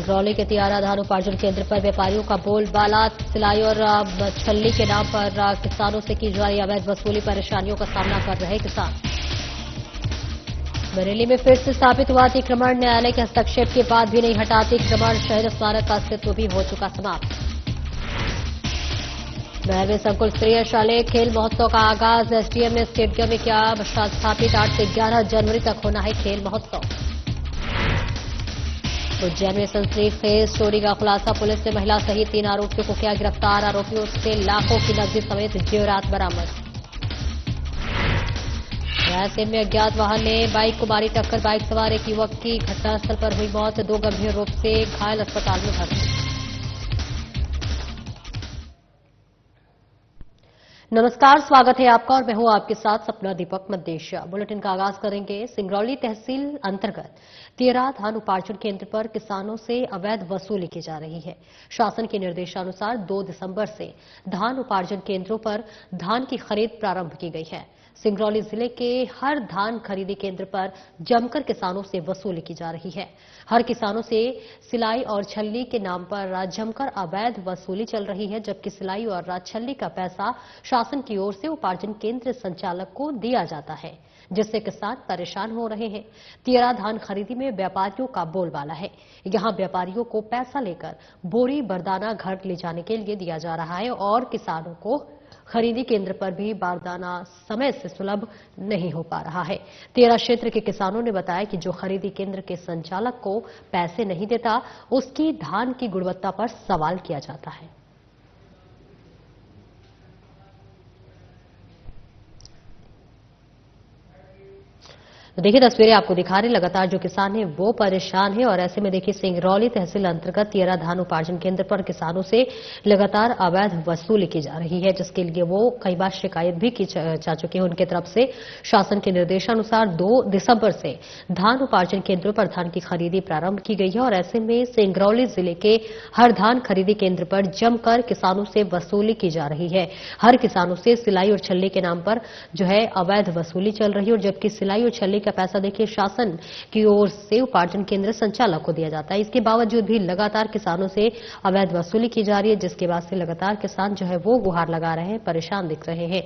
सिंगरौली के तियारा धान उपार्जन केंद्र पर व्यापारियों का बोलबाला। सिलाई और छल्ली के नाम पर किसानों से की जा रही अवैध वसूली, परेशानियों का सामना कर रहे किसान। बरेली में फिर से स्थापित हुआ अतिक्रमण, न्यायालय के हस्तक्षेप के बाद भी नहीं हटा अतिक्रमण, शहीद स्मारक का अस्तित्व भी हो चुका समाप्त। बहर में संकुल स्तरीय शालेय खेल महोत्सव का आगाज, एसडीएम ने स्टेडियम में किया स्थापित। 8 से 11 जनवरी तक होना है खेल महोत्सव। उज्जैन में सनसनी खेज चोरी का खुलासा, पुलिस ने महिला सहित 3 आरोपियों को किया गिरफ्तार, आरोपियों से लाखों की नकदी समेत जेवरात बरामद। रायसेन में अज्ञात वाहन ने बाइक को मारी टक्कर, बाइक सवार एक युवक की घटनास्थल पर हुई मौत, 2 गंभीर रूप से घायल अस्पताल में भर्ती। नमस्कार, स्वागत है आपका और मैं हूं आपके साथ सपना दीपक मद्देशिया। बुलेटिन का आगाज करेंगे। सिंगरौली तहसील अंतर्गत तियारा धान उपार्जन केंद्र पर किसानों से अवैध वसूली की जा रही है। शासन के निर्देशानुसार 2 दिसंबर से धान उपार्जन केंद्रों पर धान की खरीद प्रारंभ की गई है। सिंगरौली जिले के हर धान खरीदी केंद्र पर जमकर किसानों से वसूली की जा रही है। हर किसानों से सिलाई और छल्ली के नाम पर जमकर अवैध वसूली चल रही है, जबकि सिलाई और छल्ली का पैसा शासन की ओर से उपार्जन केंद्र संचालक को दिया जाता है, जिससे किसान परेशान हो रहे हैं। तियारा धान खरीदी में व्यापारियों का बोलबाला है। यहां व्यापारियों को पैसा लेकर बोरी बरदाना घर ले जाने के लिए दिया जा रहा है और किसानों को खरीदी केंद्र पर भी बारदाना समय से सुलभ नहीं हो पा रहा है। तियारा क्षेत्र के किसानों ने बताया कि जो खरीदी केंद्र के संचालक को पैसे नहीं देता, उसकी धान की गुणवत्ता पर सवाल किया जाता है। तो देखिए तस्वीरें आपको दिखा रहे, लगातार जो किसान है वो परेशान है और ऐसे में देखिए सिंगरौली तहसील अंतर्गत तियारा धान उपार्जन केंद्र पर किसानों से लगातार अवैध वसूली की जा रही है, जिसके लिए वो कई बार शिकायत भी की जा चुकी है। उनकी तरफ से शासन के निर्देशानुसार 2 दिसंबर से धान उपार्जन केंद्रों पर धान की खरीदी प्रारंभ की गई है और ऐसे में सिंगरौली जिले के हर धान खरीदी केंद्र पर जमकर किसानों से वसूली की जा रही है। हर किसानों से सिलाई और छल्ली के नाम पर जो है अवैध वसूली चल रही है और जबकि सिलाई और छल्ली का पैसा देखिए शासन की ओर से उपार्जन केंद्र संचालक को दिया जाता है। इसके बावजूद भी लगातार किसानों से अवैध वसूली की जा रही है, जिसके बाद से लगातार किसान जो है वो गुहार लगा रहे हैं, परेशान दिख रहे हैं।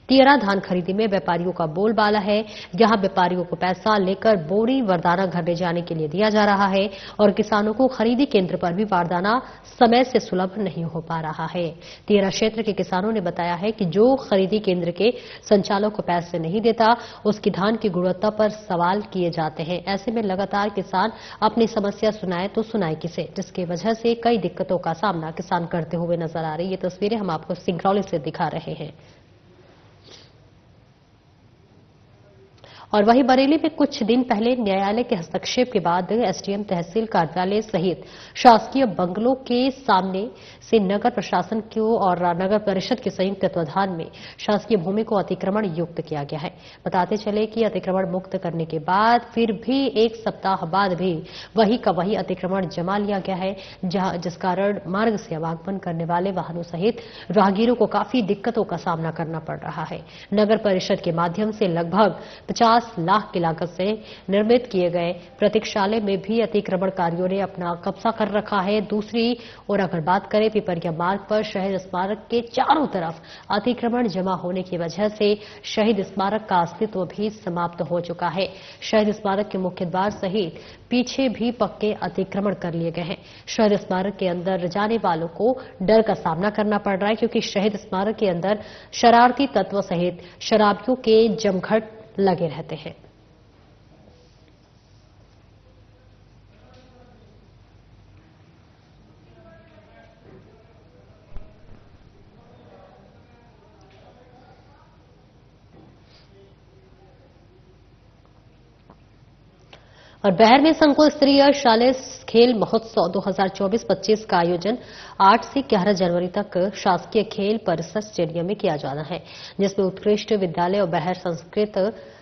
तियारा धान खरीदी में व्यापारियों का बोलबाला है। यहां व्यापारियों को पैसा लेकर बोरी वरदाना घर ले जाने के लिए दिया जा रहा है और किसानों को खरीदी केंद्र पर भी वरदाना समय से सुलभ नहीं हो पा रहा है। तियारा क्षेत्र के किसानों ने बताया है कि जो खरीदी केंद्र के संचालक को पैसे नहीं देता, उसकी धान की गुणवत्ता पर सवाल किए जाते हैं। ऐसे में लगातार किसान अपनी समस्या सुनाए तो सुनाए किसे, जिसकी वजह से कई दिक्कतों का सामना किसान करते हुए नजर आ रही है। ये तस्वीरें हम आपको सिंगरौली से दिखा रहे हैं। और वहीं बरेली में कुछ दिन पहले न्यायालय के हस्तक्षेप के बाद एसडीएम तहसील कार्यालय सहित शासकीय बंगलों के सामने से नगर प्रशासन को और नगर परिषद के संयुक्त तत्वाधान में शासकीय भूमि को अतिक्रमण युक्त किया गया है। बताते चले कि अतिक्रमण मुक्त करने के बाद फिर भी 1 सप्ताह बाद भी वही का वही अतिक्रमण जमा लिया गया है, जिस कारण मार्ग से आवागमन करने वाले वाहनों सहित राहगीरों को काफी दिक्कतों का सामना करना पड़ रहा है। नगर परिषद के माध्यम से लगभग 50 लाख की लागत से निर्मित किए गए प्रतीक्षालय में भी अतिक्रमणकारियों ने अपना कब्जा कर रखा है। दूसरी ओर अगर बात करें पिपरिया मार्ग पर शहीद स्मारक के चारों तरफ अतिक्रमण जमा होने की वजह से शहीद स्मारक का अस्तित्व भी समाप्त हो चुका है। शहीद स्मारक के मुख्य द्वार सहित पीछे भी पक्के अतिक्रमण कर लिए गए हैं। शहीद स्मारक के अंदर जाने वालों को डर का सामना करना पड़ रहा है, क्योंकि शहीद स्मारक के अंदर शरारती तत्व सहित शराबियों के जमघट लगे रहते हैं। और बहर में संकुल स्तरीय शालेय खेल महोत्सव 2024-25 का आयोजन 8 से 11 जनवरी तक शासकीय खेल परिसर स्टेडियम में किया जाना है, जिसमें उत्कृष्ट विद्यालय और बहर संस्कृत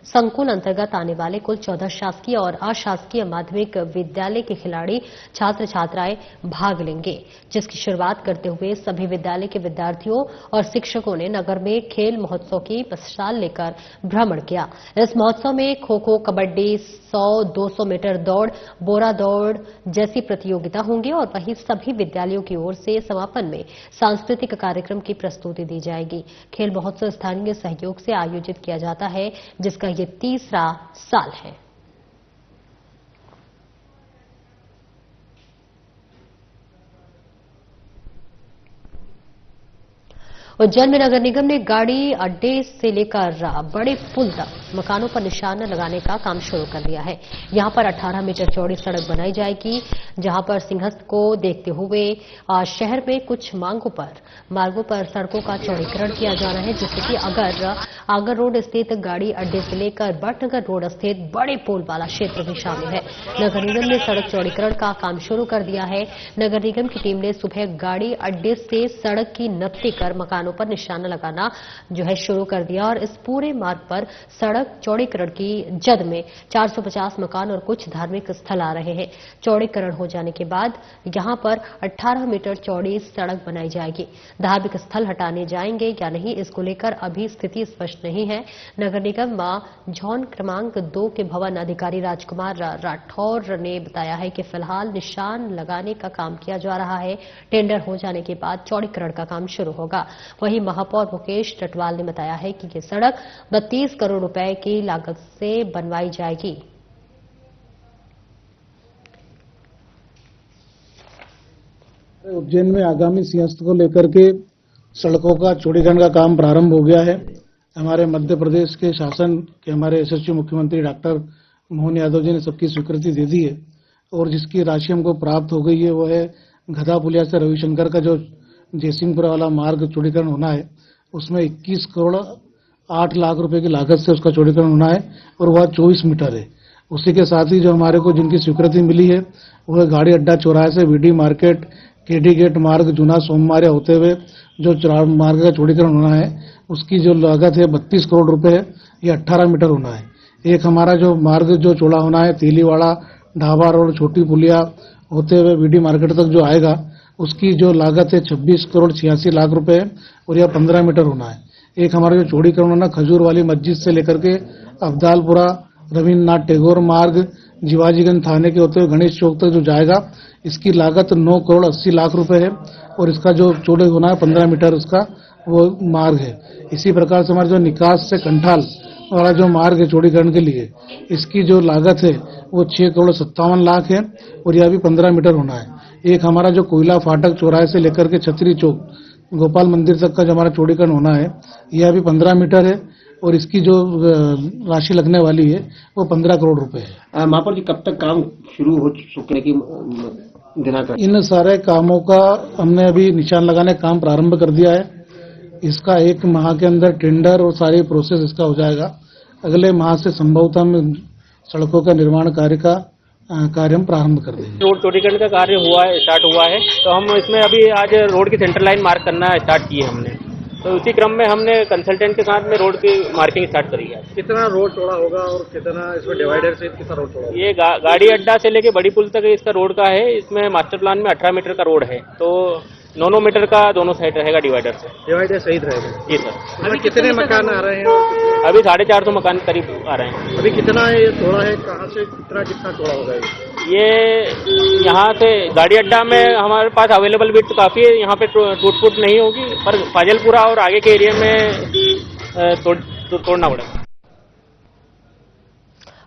संकुल अंतर्गत आने वाले कुल 14 शासकीय और अशासकीय माध्यमिक विद्यालय के खिलाड़ी छात्र छात्राएं भाग लेंगे, जिसकी शुरुआत करते हुए सभी विद्यालय के विद्यार्थियों और शिक्षकों ने नगर में खेल महोत्सव की मशाल लेकर भ्रमण किया। इस महोत्सव में खो खो, कबड्डी, 100-200 मीटर दौड़, बोरा दौड़ जैसी प्रतियोगिता होंगी और वहीं सभी विद्यालयों की ओर से समापन में सांस्कृतिक कार्यक्रम की प्रस्तुति दी जाएगी। खेल महोत्सव स्थानीय सहयोग से आयोजित किया जाता है, जिसका ये तीसरा साल है। उज्जैन में नगर निगम ने गाड़ी अड्डे से लेकर बड़े पुल तक मकानों पर निशान लगाने का काम शुरू कर दिया है। यहां पर 18 मीटर चौड़ी सड़क बनाई जाएगी, जहां पर सिंहस्थ को देखते हुए शहर में कुछ मार्गों पर सड़कों का चौड़ीकरण किया जाना है, जिससे कि अगर आगर रोड स्थित गाड़ी अड्डे से लेकर बटनगर रोड स्थित बड़े पुल वाला क्षेत्र भी शामिल है। नगर निगम ने सड़क चौड़ीकरण का काम शुरू कर दिया है। नगर निगम की टीम ने सुबह गाड़ी अड्डे से सड़क की नत्ती कर मकानों पर निशाना लगाना शुरू कर दिया और इस पूरे मार्ग पर सड़क चौड़ीकरण की जद में 450 मकान और कुछ धार्मिक स्थल आ रहे हैं। चौड़ीकरण हो जाने के बाद यहां पर 18 मीटर चौड़ी सड़क बनाई जाएगी। धार्मिक स्थल हटाने जाएंगे या नहीं, इसको लेकर अभी स्थिति स्पष्ट नहीं है। नगर निगम झोन क्रमांक 2 के भवन अधिकारी राजकुमार राठौर ने बताया है कि फिलहाल निशान लगाने का काम किया जा रहा है। टेंडर हो जाने के बाद चौड़ीकरण का काम शुरू होगा। वहीं महापौर मुकेश टटवाल ने बताया है कि ये सड़क 32 करोड़ रुपए की लागत से बनवाई जाएगी। उज्जैन में आगामी सिंहस्थ को लेकर के सड़कों का चौड़ीकरण का काम प्रारंभ हो गया है। हमारे मध्य प्रदेश के शासन के हमारे यशस्वी मुख्यमंत्री डॉक्टर मोहन यादव जी ने सबकी स्वीकृति दे दी है और जिसकी राशि हमको प्राप्त हो गई है वो है गधा पुलिया से रविशंकर का जो जयसिंहपुरा वाला मार्ग चौड़ीकरण होना है, उसमें 21 करोड़ 8 लाख रुपए की लागत से उसका चौड़ीकरण होना है और वह 24 मीटर है। उसी के साथ ही जो हमारे को जिनकी स्वीकृति मिली है वह गाड़ी अड्डा चौराहे से वीडी मार्केट केडी गेट मार्ग जूना सोमवार होते हुए जो मार्ग का चौड़ीकरण होना है उसकी जो लागत है 32 करोड़ रुपए है। ये 18 मीटर होना है। एक हमारा जो मार्ग जो चौड़ा होना है तेलीवाड़ा ढाबा रोड छोटी पुलिया होते हुए वीडी मार्केट तक जो आएगा उसकी जो लागत है 26 करोड़ 86 लाख रुपए है और यह 15 मीटर होना है। एक हमारा जो चौड़ीकरण होना खजूर वाली मस्जिद से लेकर के अब्दालपुरा रविन्द्रनाथ टैगोर मार्ग जीवाजीगंज थाने के होते हुए गणेश चौक तक जो जाएगा इसकी लागत 9 करोड़ 80 लाख रुपए है और इसका जो चौड़े होना है 15 मीटर उसका वो मार्ग है। इसी प्रकार से हमारे जो निकास से कंठाल वाला जो मार्ग है चौड़ीकरण के लिए इसकी जो लागत है वो 6 करोड़ 57 लाख है और यह भी 15 मीटर होना है। एक हमारा जो कोयला फाटक चौराहे से लेकर के छतरी चौक गोपाल मंदिर तक का जो हमारा चौड़ीकरण होना है यह भी 15 मीटर है और इसकी जो राशि लगने वाली है वो 15 करोड़ रुपए है। महापौर जी कब तक काम शुरू हो चुकने की दिनांक? इन सारे कामों का हमने अभी निशान लगाने का काम प्रारंभ कर दिया है। इसका 1 माह के अंदर टेंडर और सारी प्रोसेस इसका हो जाएगा। अगले माह से संभवतः हम सड़कों का निर्माण कार्य हम प्रारंभ कर देंगे। रोड चौड़ीकरण का कार्य स्टार्ट हुआ है तो हम इसमें अभी आज रोड की सेंटर लाइन मार्क करना स्टार्ट की है हमने, तो उसी क्रम में हमने कंसल्टेंट के साथ में रोड की मार्किंग स्टार्ट करी है। कितना रोड चौड़ा होगा और कितना इसमें डिवाइडर से कितना रोड चौड़ा? ये गाड़ी अड्डा से लेके बड़ी पुल तक इसका रोड का है। इसमें मास्टर प्लान में 18 मीटर का रोड है तो 9 मीटर का दोनों साइड रहेगा डिवाइडर से। डिवाइडर सहित रहेगा? जी सर। अभी कितने मकान आ रहे हैं? अभी 450 मकान करीब आ रहे हैं। अभी कितना ये चौड़ा है, कहाँ से कितना चौड़ा होगा ये? यहाँ से गाड़ी अड्डा में हमारे पास अवेलेबल विड्थ काफी है, यहाँ पे टूट फूट नहीं होगी, पर फाजिलपुरा और आगे के एरिया में तोड़ना पड़ेगा।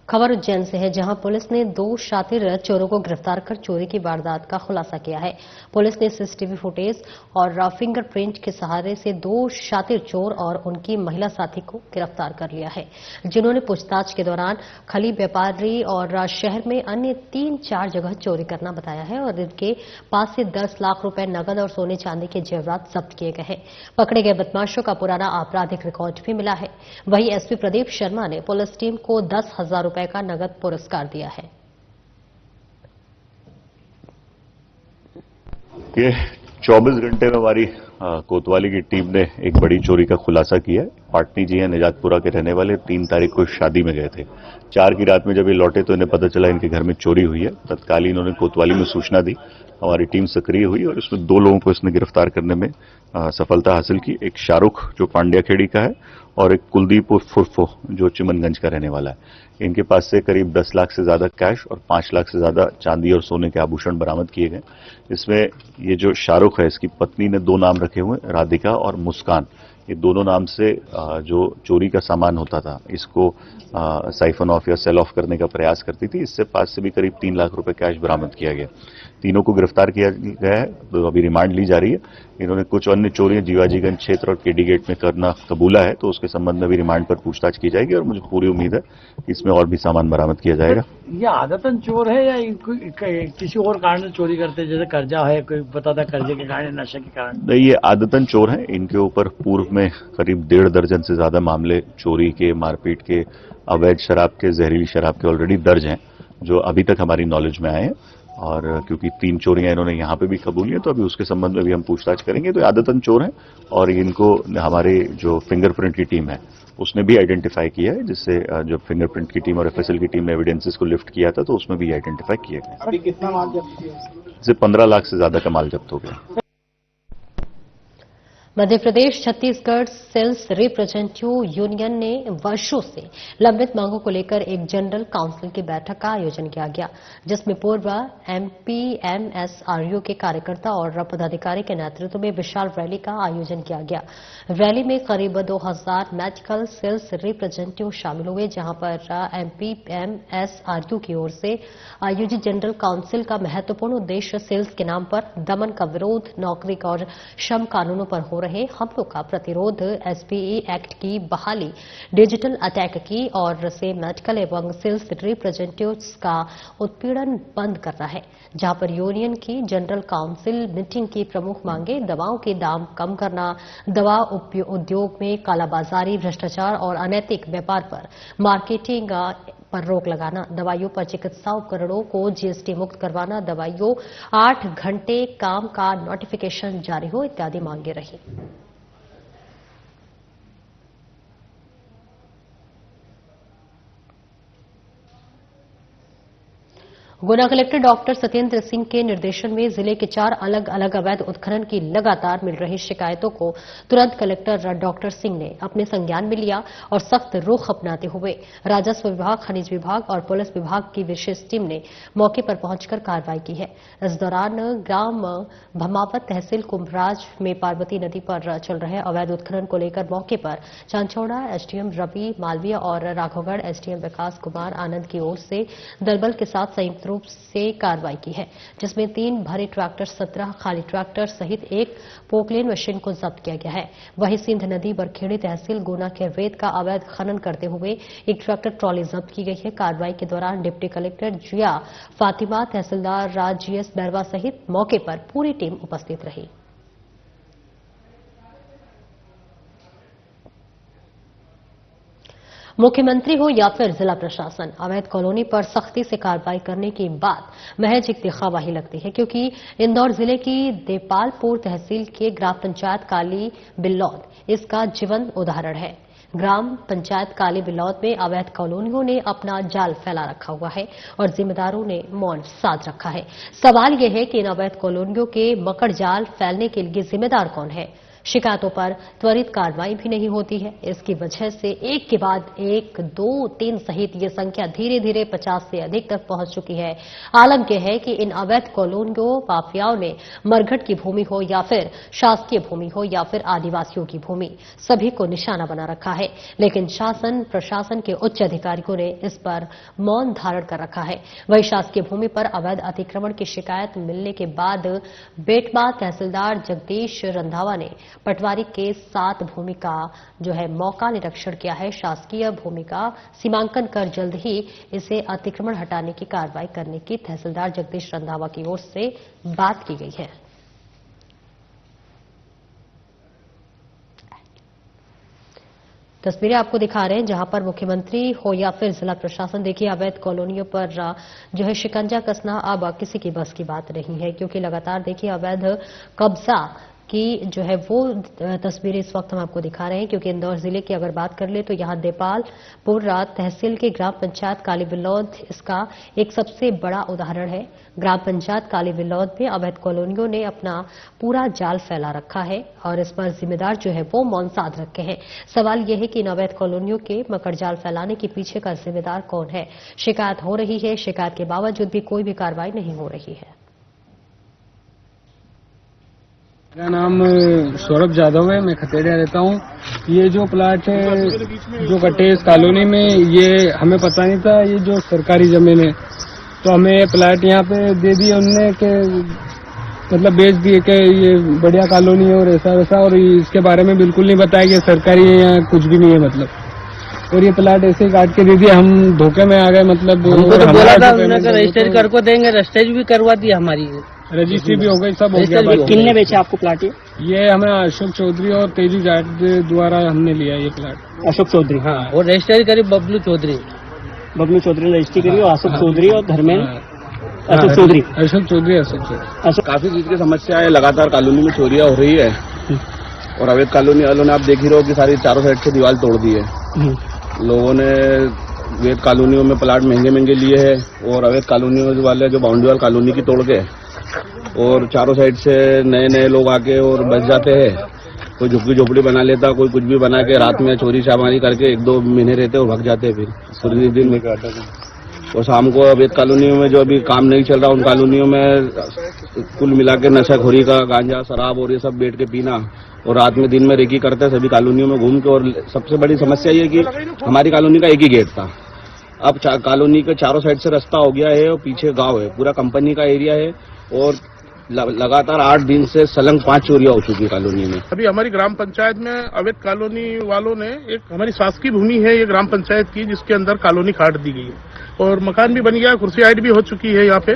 खबर उज्जैन से है, जहां पुलिस ने 2 शातिर चोरों को गिरफ्तार कर चोरी की वारदात का खुलासा किया है। पुलिस ने सीसीटीवी फुटेज और फिंगरप्रिंट के सहारे से 2 शातिर चोर और उनकी महिला साथी को गिरफ्तार कर लिया है, जिन्होंने पूछताछ के दौरान खली व्यापारी और शहर में अन्य 3-4 जगह चोरी करना बताया है और इनके पास से 10 लाख रुपए नकद और सोने चांदी के जेवरात जब्त किए गए हैं। पकड़े गए बदमाशों का पुराना आपराधिक रिकॉर्ड भी मिला है। वहीं एसपी प्रदीप शर्मा ने पुलिस टीम को 10,000 रुपए का नगद पुरस्कार दिया है। ये 24 घंटे में हमारी कोतवाली की टीम ने एक बड़ी चोरी का खुलासा किया है। पाटनी जी हैं, निजातपुरा के रहने वाले, 3 तारीख को शादी में गए थे। 4 की रात में जब ये लौटे तो इन्हें पता चला इनके घर में चोरी हुई है। तत्काल इन्होंने कोतवाली में सूचना दी, हमारी टीम सक्रिय हुई और इसमें 2 लोगों को इसने गिरफ्तार करने में सफलता हासिल की। एक शाहरुख जो पांड्या खेड़ी का है और एक कुलदीप फुरफो जो चिमनगंज का रहने वाला है। इनके पास से करीब 10 लाख से ज्यादा कैश और 5 लाख से ज्यादा चांदी और सोने के आभूषण बरामद किए गए। इसमें ये जो शाहरुख है, इसकी पत्नी ने 2 नाम रखे हुए, राधिका और मुस्कान। ये दोनों नाम से जो चोरी का सामान होता था इसको साइफन ऑफ या सेल ऑफ करने का प्रयास करती थी। इससे पास से भी करीब 3 लाख रुपए कैश बरामद किया गया। तीनों को गिरफ्तार किया गया है, तो अभी रिमांड ली जा रही है। इन्होंने कुछ अन्य चोरियां जीवाजीगंज क्षेत्र और केडी गेट में करना कबूला है, तो उसके संबंध में भी रिमांड पर पूछताछ की जाएगी और मुझे पूरी उम्मीद है कि इसमें और भी सामान बरामद किया जाएगा। ये आदतन चोर है या किसी और कारण से चोरी करते हैं, जैसे कर्जा है, कोई बताता कर्जे के कारण, नशे के कारण? नहीं, ये आदतन चोर हैं। इनके ऊपर पूर्व में करीब 1.5 दर्जन से ज्यादा मामले चोरी के, मारपीट के, अवैध शराब के, जहरीली शराब के ऑलरेडी दर्ज हैं, जो अभी तक हमारी नॉलेज में आए हैं। और क्योंकि 3 चोरियां इन्होंने यहां पे भी कबूली हैं, तो अभी उसके संबंध में भी हम पूछताछ करेंगे। तो आदतन चोर हैं और इनको हमारे जो फिंगरप्रिंट की टीम है उसने भी आइडेंटिफाई किया है, जिससे जो फिंगरप्रिंट की टीम और एफएसएल की टीम ने एविडेंसेस को लिफ्ट किया था, तो उसमें भी आइडेंटिफाई किया गया। अभी कितना माल जब्त किया? इससे 15 लाख से ज्यादा का माल जब्त हो गया। Madhya Pradesh Chhattisgarh sales representative union ने वर्षों से लंबित मांगों को लेकर एक जनरल काउंसिल की बैठक का आयोजन किया गया, जिसमें पूर्व एमपीएमएसआरयू के कार्यकर्ता और पदाधिकारी के नेतृत्व में विशाल रैली का आयोजन किया गया। रैली में करीब 2000 मेडिकल सेल्स रिप्रेजेंटेटिव शामिल हुए, जहां पर एमपीएमएसआरयू की ओर से आयोजित जनरल काउंसिल का महत्वपूर्ण उद्देश्य सेल्स के नाम पर दमन का विरोध, नौकरी और श्रम कानूनों पर हो रहे हमलों का प्रतिरोध, एसपीई एक्ट की बहाली, डिजिटल अटैक की और से मेडिकल एवं सेल्स रिप्रेजेंटेटिव्स का उत्पीड़न बंद करना है। जहां पर यूनियन की जनरल काउंसिल मीटिंग की प्रमुख मांगे दवाओं के दाम कम करना, दवा उद्योग में कालाबाजारी, भ्रष्टाचार और अनैतिक व्यापार पर मार्केटिंग पर रोक लगाना, दवाइयों पर चिकित्सा उपकरणों को जीएसटी मुक्त करवाना, दवाइयों 8 घंटे काम का नोटिफिकेशन जारी हो इत्यादि मांगे रही। गुना कलेक्टर डॉक्टर सत्येंद्र सिंह के निर्देशन में जिले के 4 अलग अलग अवैध उत्खनन की लगातार मिल रही शिकायतों को तुरंत कलेक्टर डॉक्टर सिंह ने अपने संज्ञान में लिया और सख्त रुख अपनाते हुए राजस्व विभाग, खनिज विभाग और पुलिस विभाग की विशेष टीम ने मौके पर पहुंचकर कार्रवाई की है। इस दौरान ग्राम भमावत तहसील कुंभराज में पार्वती नदी पर चल रहे अवैध उत्खनन को लेकर मौके पर चांचौड़ा एसडीएम रवि मालवीय और राघवगढ़ एसडीएम विकास कुमार आनंद की ओर से दलबल के साथ संयुक्त रूप से कार्रवाई की है, जिसमें 3 भरे ट्रैक्टर, 17 खाली ट्रैक्टर सहित 1 पोकलेन मशीन को जब्त किया गया है। वहीं सिंध नदी बरखेड़ी तहसील गुना के रेत का अवैध खनन करते हुए एक ट्रैक्टर ट्रॉली जब्त की गई है। कार्रवाई के दौरान डिप्टी कलेक्टर जिया फातिमा, तहसीलदार राज जीएस बैरवा सहित मौके पर पूरी टीम उपस्थित रही। मुख्यमंत्री हो या फिर जिला प्रशासन, अवैध कॉलोनी पर सख्ती से कार्रवाई करने की बात महज एक दिखावा लगती है, क्योंकि इंदौर जिले की देपालपुर तहसील के ग्राम पंचायत काली बिल्लौद इसका जीवंत उदाहरण है। ग्राम पंचायत काली बिल्लौद में अवैध कॉलोनियों ने अपना जाल फैला रखा हुआ है और जिम्मेदारों ने मौन साध रखा है। सवाल यह है कि इन अवैध कॉलोनियों के मकड़ जाल फैलने के लिए जिम्मेदार कौन है? शिकायतों पर त्वरित कार्रवाई भी नहीं होती है। इसकी वजह से एक के बाद 1, 2, 3 सहित ये संख्या धीरे धीरे 50 से अधिक तक पहुंच चुकी है। आलम यह है कि इन अवैध कॉलोनियों माफियाओं ने मरघट की भूमि हो या फिर शासकीय भूमि हो या फिर आदिवासियों की भूमि, सभी को निशाना बना रखा है। लेकिन शासन प्रशासन के उच्च अधिकारियों ने इस पर मौन धारण कर रखा है। वही शासकीय भूमि पर अवैध अतिक्रमण की शिकायत मिलने के बाद बेटमा तहसीलदार जगदीश रंधावा ने पटवारी के साथ भूमि का मौका निरीक्षण किया है। शासकीय भूमि का सीमांकन कर जल्द ही इसे अतिक्रमण हटाने की कार्रवाई करने की तहसीलदार जगदीश रंधावा की ओर से बात की गई है। तस्वीरें आपको दिखा रहे हैं जहां पर मुख्यमंत्री हो या फिर जिला प्रशासन, देखिए अवैध कॉलोनियों पर जो है शिकंजा कसना अब किसी की बस की बात नहीं है, क्योंकि लगातार देखिए अवैध कब्जा की जो है वो तस्वीरें इस वक्त हम आपको दिखा रहे हैं। क्योंकि इंदौर जिले की अगर बात कर ले तो यहां देपालपुर तहसील के ग्राम पंचायत काली बिलौद इसका एक सबसे बड़ा उदाहरण है। ग्राम पंचायत काली बिलौद में अवैध कॉलोनियों ने अपना पूरा जाल फैला रखा है और इस पर जिम्मेदार जो है वो मौनसाद रखे हैं। सवाल यह है कि इन अवैध कॉलोनियों के मकर जाल फैलाने के पीछे का जिम्मेदार कौन है। शिकायत हो रही है, शिकायत के बावजूद भी कोई भी कार्रवाई नहीं हो रही है। मेरा नाम सौरभ जाधव है, मैं खतेड़िया रहता हूँ। ये जो प्लाट है जो कटे इस कॉलोनी में, ये हमें पता नहीं था ये जो सरकारी जमीन है, तो हमें ये प्लाट यहाँ पे दे दिए उनने के मतलब बेच दिए कि ये बढ़िया कॉलोनी है और ऐसा वैसा, और इसके बारे में बिल्कुल नहीं बताया कि सरकारी है या कुछ भी नहीं है मतलब। और ये प्लाट ऐसे ही काट के दे दिया, हम धोखे में आ गए मतलब। हमको तो बोला था उन्होंने रजिस्ट्री कर को देंगे, रजिस्ट्री भी करवा दी हमारी, रजिस्ट्री भी हो गई, सब हो गया। किसने बेचा आपको प्लाट? ये हमें अशोक चौधरी और तेजू जाट द्वारा हमने लिया ये प्लाट। अशोक चौधरी, हाँ, और रजिस्ट्री करी बबलू चौधरी ने रजिस्ट्री करी, और अशोक चौधरी और धर्मेंद्र अशोक चौधरी। काफी चीज की समस्या है, लगातार कॉलोनी में चोरियां हो रही है और अवैध कॉलोनी वालों ने आप देख ही रहो कि सारी चारों साइड से दीवार तोड़ दी है। लोगों ने अवैध कॉलोनियों में प्लाट महंगे महंगे लिए हैं और अवैध कॉलोनियों वाले जो बाउंड्री वाल कॉलोनी की तोड़ के और चारों साइड से नए नए लोग आके और बस जाते हैं। कोई झुग्गी झोपड़ी बना लेता, कोई कुछ भी बना के रात में चोरी चामारी करके 1-2 महीने रहते और भाग जाते हैं। फिर पूरे दिन में और शाम को अवैध कॉलोनियों में जो अभी काम नहीं चल रहा उन कॉलोनियों में कुल मिला के नशाखोरी का गांजा शराब और ये सब बैठ के पीना और रात में दिन में रेकी करते हैं सभी कॉलोनियों में घूम के। और सबसे बड़ी समस्या ये कि हमारी कॉलोनी का एक ही गेट था, अब कॉलोनी के चारों साइड से रास्ता हो गया है और पीछे गांव है, पूरा कंपनी का एरिया है और लगातार 8 दिन से सलंग 5 चोरियां हो चुकी है कॉलोनी में। अभी हमारी ग्राम पंचायत में अवैध कॉलोनी वालों ने एक हमारी शासकीय भूमि है ये ग्राम पंचायत की, जिसके अंदर कॉलोनी काट दी गई है और मकान भी बन गया, कुर्सी हाइट भी हो चुकी है यहाँ पे।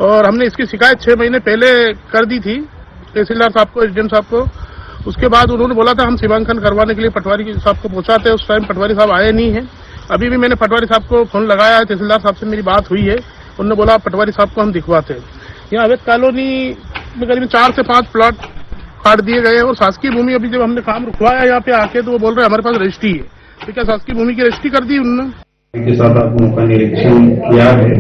और हमने इसकी शिकायत 6 महीने पहले कर दी थी तहसीलदार साहब को, एसडीएम साहब को। उसके बाद उन्होंने बोला था हम सीमांकन करवाने के लिए पटवारी साहब को पहुंचाते हैं, उस टाइम पटवारी साहब आए नहीं है। अभी भी मैंने पटवारी साहब को फोन लगाया है, तहसीलदार साहब से मेरी बात हुई है, उन्होंने बोला पटवारी साहब को हम दिखवाते हैं। यहाँ अवैध कॉलोनी में करीब 4 से 5 प्लॉट काट दिए गए और शासकीय भूमि अभी जब हमने काम रुकवाया यहाँ पे आके तो वो बोल रहे हमारे पास रजिस्ट्री है, तो क्या शासकीय भूमि की रजिस्ट्री कर दी उन्होंने? के साथ आपने का निरीक्षण किया है,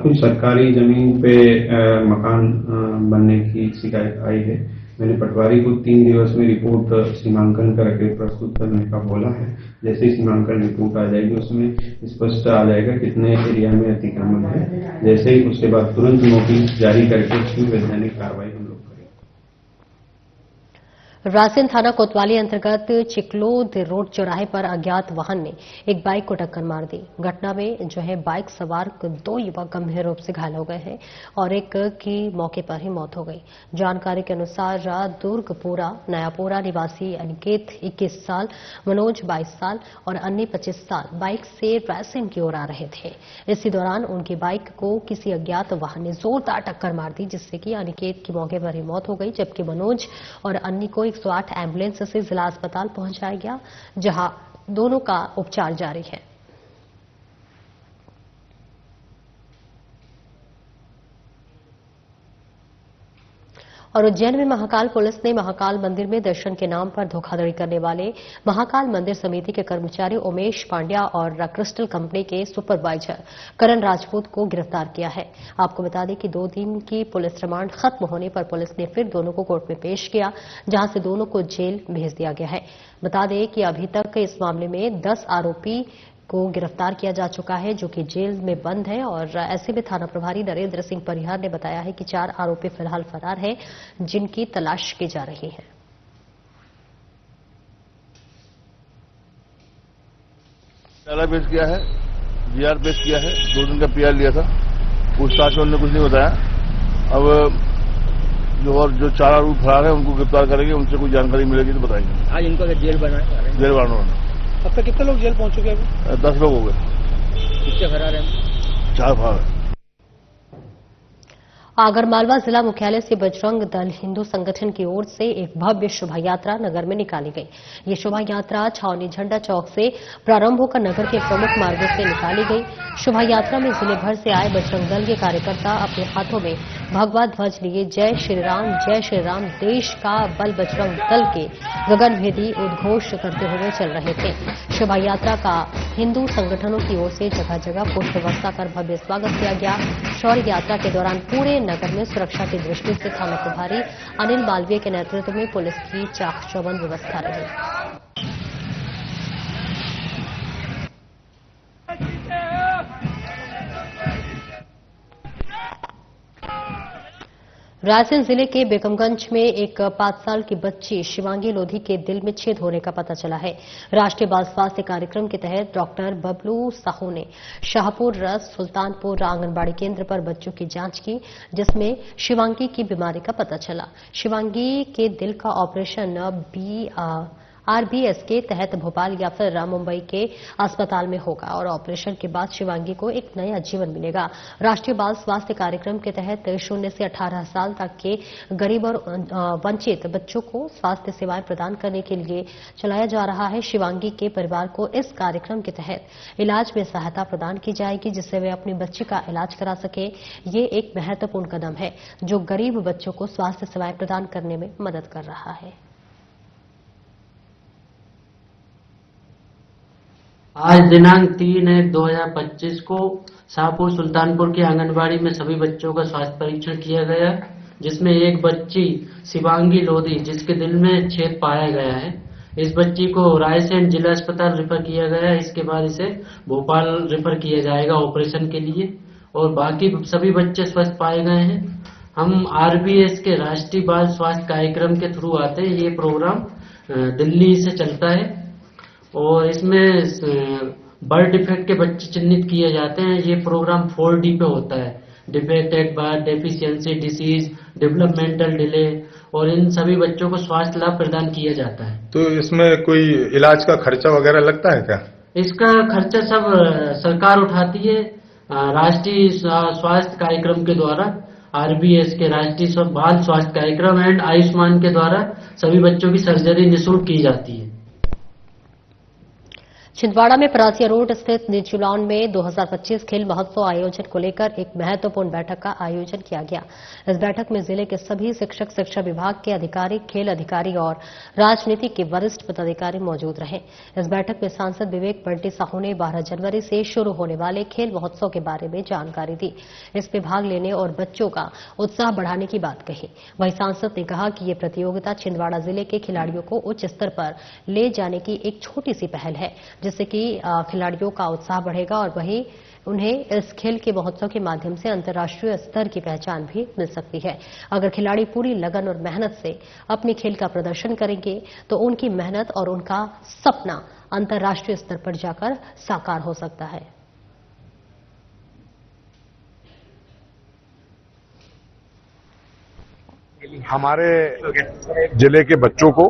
कुछ सरकारी जमीन पे मकान बनने की शिकायत आई है। मैंने पटवारी को 3 दिवस में रिपोर्ट सीमांकन करके प्रस्तुत करने का बोला है। जैसे ही सीमांकन रिपोर्ट आ जाएगी उसमें स्पष्ट आ जाएगा कितने एरिया में अतिक्रमण है। जैसे ही उसके बाद तुरंत नोटिस जारी करके उसकी वैधानिक कार्रवाई हम लोग करेंगे। रायसेन थाना कोतवाली अंतर्गत चिकलोद रोड चौराहे पर अज्ञात वाहन ने एक बाइक को टक्कर मार दी। घटना में जो है बाइक सवार 2 युवक गंभीर रूप से घायल हो गए हैं और एक की मौके पर ही मौत हो गई। जानकारी के अनुसार दुर्गपुरा नयापुरा निवासी अनिकेत 21 साल, मनोज 22 साल और अन्य 25 साल बाइक से रायसेन की ओर आ रहे थे। इसी दौरान उनकी बाइक को किसी अज्ञात वाहन ने जोरदार टक्कर मार दी, जिससे कि अनिकेत की मौके पर ही मौत हो गई, जबकि मनोज और अन्य को 108 एम्बुलेंस से जिला अस्पताल पहुंचाया गया, जहां दोनों का उपचार जारी है। और उज्जैन में महाकाल पुलिस ने महाकाल मंदिर में दर्शन के नाम पर धोखाधड़ी करने वाले महाकाल मंदिर समिति के कर्मचारी उमेश पांड्या और क्रिस्टल कंपनी के सुपरवाइजर करण राजपूत को गिरफ्तार किया है। आपको बता दें कि 2 दिन की पुलिस रिमांड खत्म होने पर पुलिस ने फिर दोनों को कोर्ट में पेश किया, जहां से दोनों को जेल भेज दिया गया है। बता दें कि अभी तक इस मामले में 10 आरोपी को गिरफ्तार किया जा चुका है, जो कि जेल में बंद है। और ऐसे में थाना प्रभारी नरेंद्र सिंह परिहार ने बताया है कि 4 आरोपी फिलहाल फरार हैं, जिनकी तलाश की जा रही है। पेश किया है, जीआर पेश किया है, 2 दिन का पीआर लिया था, पूछताछ में उन्होंने कुछ नहीं बताया। अब जो 4 आरोपी फरार है उनको गिरफ्तार करेंगे, उनसे कोई जानकारी मिलेगी तो बताएंगे। आज इनको जेल बनाना अब तक कितने लोग जेल पहुंच चुके हैं? 10 लोग हो गए। कितने फरार हैं? 4 फरार हैं। आगरमालवा जिला मुख्यालय से बजरंग दल हिंदू संगठन की ओर से एक भव्य शोभा यात्रा नगर में निकाली गई। ये शोभा यात्रा छावनी झंडा चौक से प्रारंभ होकर नगर के प्रमुख मार्गों से निकाली गई। शोभा यात्रा में जिले भर से आए बजरंग दल के कार्यकर्ता अपने हाथों में भगवा ध्वज लिए जय श्री राम देश का बल बजरंग दल के गगनभेदी उद्घोष करते हुए चल रहे थे। शोभा यात्रा का हिंदू संगठनों की ओर से जगह जगह पुष्प वर्षा कर भव्य स्वागत किया गया। शौर्य यात्रा के दौरान पूरे नगर में सुरक्षा की दृष्टि से थाना प्रभारी अनिल मालवीय के नेतृत्व में पुलिस की चाक चौबंद व्यवस्था रही। रायसेन जिले के बेगमगंज में एक 5 साल की बच्ची शिवांगी लोधी के दिल में छेद होने का पता चला है। राष्ट्रीय बाल स्वास्थ्य कार्यक्रम के तहत डॉक्टर बबलू साहू ने शाहपुर रस सुल्तानपुर आंगनबाड़ी केंद्र पर बच्चों की जांच की, जिसमें शिवांगी की बीमारी का पता चला। शिवांगी के दिल का ऑपरेशन आरबीएस के तहत भोपाल या फिर मुंबई के अस्पताल में होगा और ऑपरेशन के बाद शिवांगी को एक नया जीवन मिलेगा। राष्ट्रीय बाल स्वास्थ्य कार्यक्रम के तहत 0 से 18 साल तक के गरीब और वंचित बच्चों को स्वास्थ्य सेवाएं प्रदान करने के लिए चलाया जा रहा है। शिवांगी के परिवार को इस कार्यक्रम के तहत इलाज में सहायता प्रदान की जाएगी, जिससे वे अपनी बच्ची का इलाज करा सके। ये एक महत्वपूर्ण कदम है जो गरीब बच्चों को स्वास्थ्य सेवाएं प्रदान करने में मदद कर रहा है। आज दिनांक 3/1/2025 को शाहपुर सुल्तानपुर की आंगनबाड़ी में सभी बच्चों का स्वास्थ्य परीक्षण किया गया, जिसमें एक बच्ची शिवांगी लोधी जिसके दिल में छेद पाया गया है। इस बच्ची को रायसेन जिला अस्पताल रेफर किया गया है। इसके बाद इसे भोपाल रेफर किया जाएगा ऑपरेशन के लिए और बाकी सभी बच्चे स्वस्थ पाए गए हैं। हम आरबीएस के राष्ट्रीय बाल स्वास्थ्य कार्यक्रम के थ्रू आते हैं। ये प्रोग्राम दिल्ली से चलता है और इसमें बर्थ डिफेक्ट के बच्चे चिन्हित किए जाते हैं। ये प्रोग्राम 4D पे होता है, defect at birth, deficiency, disease, developmental delay, और इन सभी बच्चों को स्वास्थ्य लाभ प्रदान किया जाता है। तो इसमें कोई इलाज का खर्चा वगैरह लगता है क्या? इसका खर्चा सब सरकार उठाती है राष्ट्रीय स्वास्थ्य कार्यक्रम के द्वारा। आरबीएस के राष्ट्रीय बाल स्वास्थ्य कार्यक्रम एंड आयुष्मान के द्वारा सभी बच्चों की सर्जरी निःशुल्क की जाती है। छिंदवाड़ा में परासिया रोड स्थित निजी लॉन में 2025 खेल महोत्सव आयोजन को लेकर एक महत्वपूर्ण बैठक का आयोजन किया गया। इस बैठक में जिले के सभी शिक्षक, शिक्षा विभाग के अधिकारी, खेल अधिकारी और राजनीति के वरिष्ठ पदाधिकारी मौजूद रहे। इस बैठक में सांसद विवेक बंटी साहू ने 12 जनवरी से शुरू होने वाले खेल महोत्सव के बारे में जानकारी दी। इसमें भाग लेने और बच्चों का उत्साह बढ़ाने की बात कही। वहीं सांसद ने कहा कि ये प्रतियोगिता छिंदवाड़ा जिले के खिलाड़ियों को उच्च स्तर पर ले जाने की एक छोटी सी पहल है, जिससे कि खिलाड़ियों का उत्साह बढ़ेगा और वहीं उन्हें इस खेल के महोत्सव के माध्यम से अंतर्राष्ट्रीय स्तर की पहचान भी मिल सकती है। अगर खिलाड़ी पूरी लगन और मेहनत से अपने खेल का प्रदर्शन करेंगे तो उनकी मेहनत और उनका सपना अंतर्राष्ट्रीय स्तर पर जाकर साकार हो सकता है। हमारे जिले के बच्चों को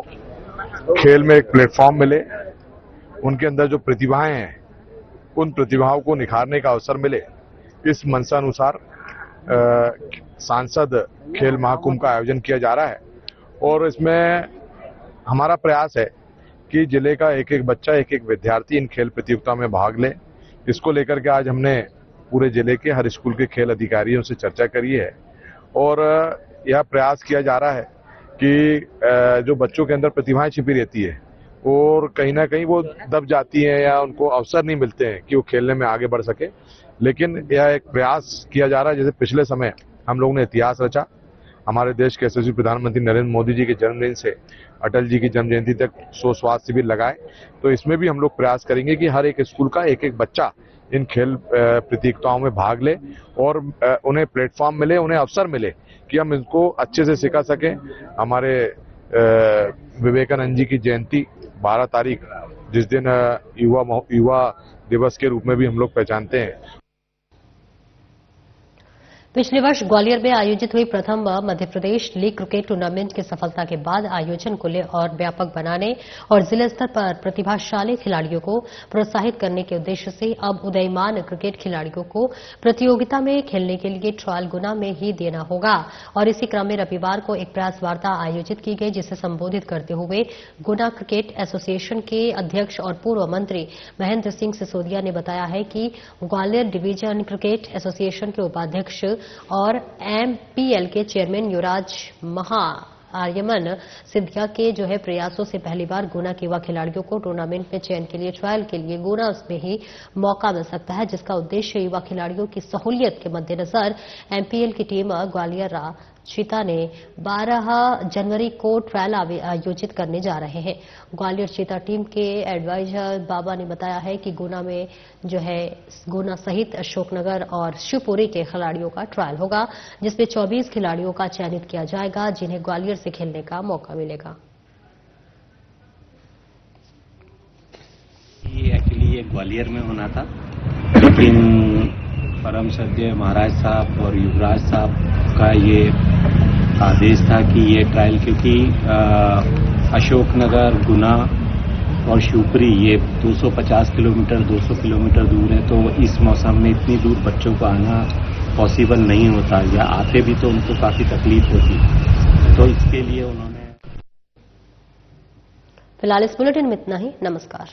खेल में एक प्लेटफॉर्म मिले, उनके अंदर जो प्रतिभाएं हैं उन प्रतिभाओं को निखारने का अवसर मिले, इस मंशानुसार सांसद खेल महाकुंभ का आयोजन किया जा रहा है। और इसमें हमारा प्रयास है कि जिले का एक एक बच्चा, एक एक विद्यार्थी इन खेल प्रतियोगिता में भाग ले। इसको लेकर के आज हमने पूरे जिले के हर स्कूल के खेल अधिकारियों से चर्चा करी है और यह प्रयास किया जा रहा है कि जो बच्चों के अंदर प्रतिभाएं छिपी रहती है और कहीं ना कहीं वो दब जाती हैं या उनको अवसर नहीं मिलते हैं कि वो खेलने में आगे बढ़ सके, लेकिन यह एक प्रयास किया जा रहा है। जैसे पिछले समय हम लोगों ने इतिहास रचा, हमारे देश के यशस्वी प्रधानमंत्री नरेंद्र मोदी जी के जन्मदिन से अटल जी की जन्म जयंती तक 100 स्वास्थ्य शिविर लगाए, तो इसमें भी हम लोग प्रयास करेंगे कि हर एक स्कूल का एक एक बच्चा इन खेल प्रतियोगिताओं में भाग ले और उन्हें प्लेटफॉर्म मिले, उन्हें अवसर मिले कि हम इनको अच्छे से सिखा सकें। हमारे विवेकानंद जी की जयंती 12 तारीख, जिस दिन युवा दिवस के रूप में भी हम लोग पहचानते हैं। पिछले वर्ष ग्वालियर में आयोजित हुई प्रथम Madhya Pradesh league cricket tournament की सफलता के बाद आयोजन को और व्यापक बनाने और जिला स्तर पर प्रतिभाशाली खिलाड़ियों को प्रोत्साहित करने के उद्देश्य से अब उदयमान क्रिकेट खिलाड़ियों को प्रतियोगिता में खेलने के लिए ट्रायल गुना में ही देना होगा। और इसी क्रम में रविवार को एक प्रेस वार्ता आयोजित की गई, जिसे संबोधित करते हुए गुना क्रिकेट एसोसिएशन के अध्यक्ष और पूर्व मंत्री महेंद्र सिंह सिसोदिया ने बताया है कि ग्वालियर डिवीजन क्रिकेट एसोसिएशन के उपाध्यक्ष और एमपीएल के चेयरमैन युवराज आर्यमन सिंधिया के प्रयासों से पहली बार गुना के युवा खिलाड़ियों को टूर्नामेंट में चयन के लिए ट्रायल के लिए गुना में ही मौका मिल सकता है, जिसका उद्देश्य युवा खिलाड़ियों की सहूलियत के मद्देनजर एमपीएल की टीम ग्वालियर चीता ने 12 जनवरी को ट्रायल आयोजित करने जा रहे हैं। ग्वालियर चीता टीम के एडवाइजर बाबा ने बताया है कि गुना में गुना सहित अशोकनगर और शिवपुरी के खिलाड़ियों का ट्रायल होगा, जिसमें 24 खिलाड़ियों का चयनित किया जाएगा, जिन्हें ग्वालियर से खेलने का मौका मिलेगा। एक्चुअली ये ग्वालियर में होना था, लेकिन परम श्रद्धेय महाराज साहब और युवराज साहब का ये आदेश था कि ये ट्रायल, क्योंकि अशोकनगर, गुना और शिवपुरी ये 250 किलोमीटर 200 किलोमीटर दूर है, तो इस मौसम में इतनी दूर बच्चों को आना पॉसिबल नहीं होता, या आते भी तो उनको काफ़ी तकलीफ होती, तो इसके लिए उन्होंने। फिलहाल इस बुलेटिन में इतना ही। नमस्कार।